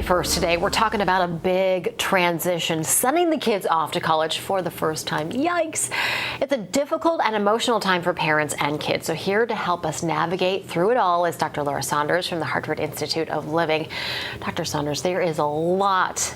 1st today. We're talking about a big transition, sending the kids off to college for the first time. Yikes. It's a difficult and emotional time for parents and kids. So here to help us navigate through it all is Dr. Laura Saunders from the Hartford Institute of Living. Dr. Saunders, there is a lot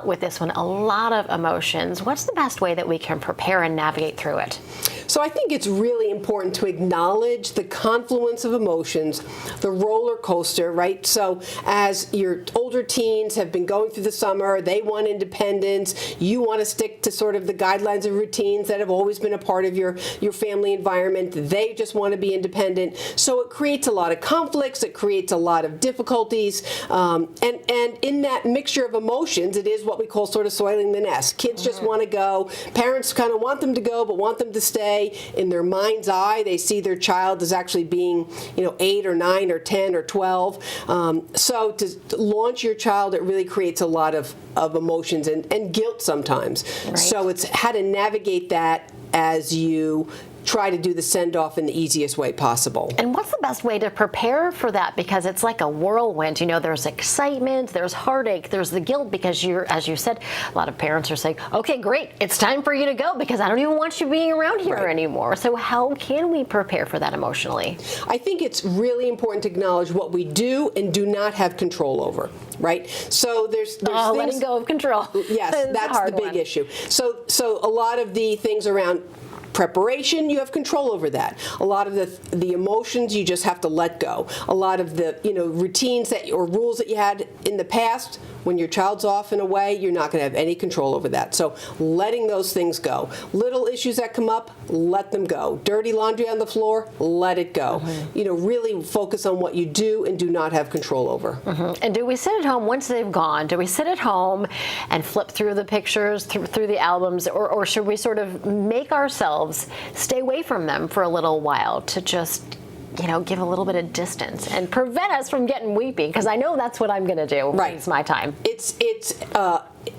with this one, a lot of emotions. What's the best way that we can prepare and navigate through it? So I think it's really important to acknowledge the confluence of emotions, the roller coaster, right? So as your older teens have been going through the summer, they want independence, you want to stick to sort of the guidelines and routines that have always been a part of your family environment. They just want to be independent. So it creates a lot of conflicts, it creates a lot of difficulties, and in that mixture of emotions, it is what we call sort of soiling the nest. Kids just want to go. Parents kind of want them to go, but want them to stay. In their mind's eye, they see their child as actually being, 8 or 9 or 10 or 12. So to launch your child, it really creates a lot of emotions and guilt sometimes. Right. So it's how to navigate that as you try to do the send-off in the easiest way possible. And what's the best way to prepare for that? Because it's like a whirlwind. There's excitement, there's heartache, there's the guilt because as you said, a lot of parents are saying, okay, great, it's time for you to go because I don't even want you being around here anymore. So how can we prepare for that emotionally? I think it's really important to acknowledge what we do and do not have control over, right? So there's things, letting go of control. Yes, that's the big issue. So a lot of the things around preparation, you have control over that. A lot of the emotions you just have to let go. A lot of the routines or rules that you had in the past, when your child's off and away, you're not going to have any control over that. So letting those things go. Little issues that come up, let them go. Dirty laundry on the floor, let it go. Really focus on what you do and do not have control over. And do we sit at home once they've gone? Do we sit at home and flip through the pictures, through the albums, or should we sort of make ourselves stay away from them for a little while to just give a little bit of distance and prevent us from getting weepy? Because I know that's what I'm going to do. Right. It's my time.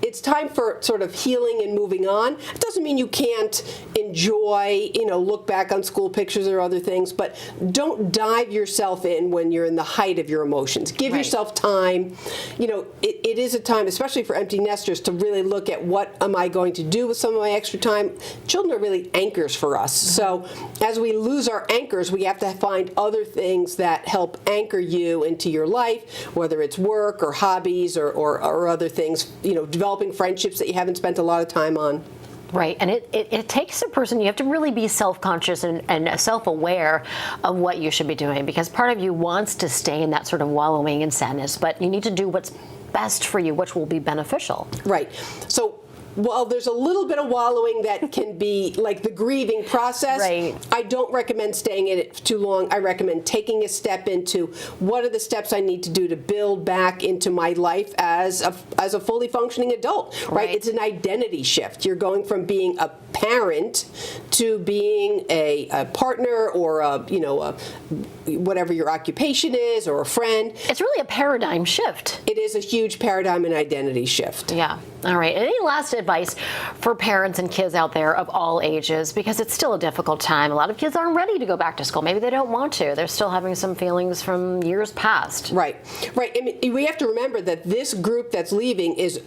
It's time for sort of healing and moving on. It doesn't mean you can't enjoy, look back on school pictures or other things, but don't dive yourself in when you're in the height of your emotions. Give yourself time. It is a time, especially for empty nesters, to really look at what am I going to do with some of my extra time. Children are really anchors for us. So as we lose our anchors, we have to find other things that help anchor you into your life, whether it's work or hobbies or other things, developing friendships that you haven't spent a lot of time on. Right, and it takes a person, you have to really be self-conscious and self-aware of what you should be doing, because part of you wants to stay in that sort of wallowing in sadness, but you need to do what's best for you, which will be beneficial. Right. So while there's a little bit of wallowing that can be like the grieving process, I don't recommend staying in it too long. I recommend taking a step into what are the steps I need to do to build back into my life as a fully functioning adult, right? It's an identity shift. You're going from being a parent to being a partner or whatever your occupation is, or a friend. It's really a paradigm shift. It is a huge paradigm and identity shift. Yeah. All right. Any last advice for parents and kids out there of all ages? Because it's still a difficult time. A lot of kids aren't ready to go back to school. Maybe they don't want to. They're still having some feelings from years past. Right. I mean, we have to remember that this group that's leaving is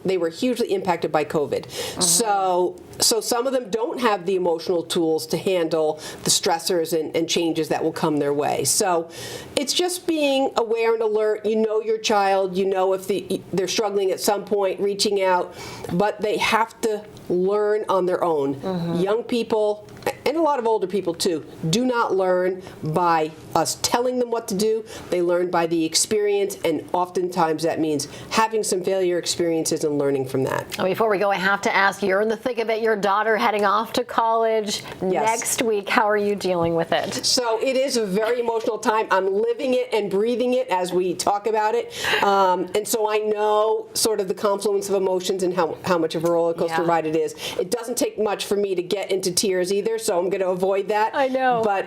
they were hugely impacted by COVID. So some of them don't have the emotional tools to handle the stressors and changes that will come their way. So it's just being aware and alert. Your child, if they're struggling at some point, reaching out, but they have to learn on their own. Young people, and a lot of older people too, do not learn by us telling them what to do. They learn by the experience, and oftentimes that means having some failure experiences and learning from that. Before we go, I have to ask, you're in the thick of it, your daughter heading off to college next week. How are you dealing with it? So it is a very emotional time. I'm living it and breathing it as we talk about it. And so I know sort of the confluence of emotions and how much of a roller coaster ride it is. It doesn't take much for me to get into tears either, so I'm going to avoid that. I know. But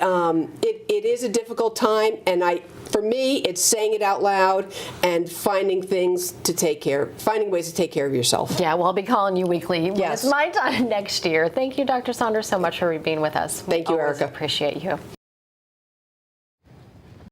it is a difficult time, and for me, it's saying it out loud and finding ways to take care of yourself. Yeah, well, I'll be calling you weekly. Yes. It's my time next year. Thank you, Dr. Saunders, so much for being with us. Thank you, Erica. Appreciate you.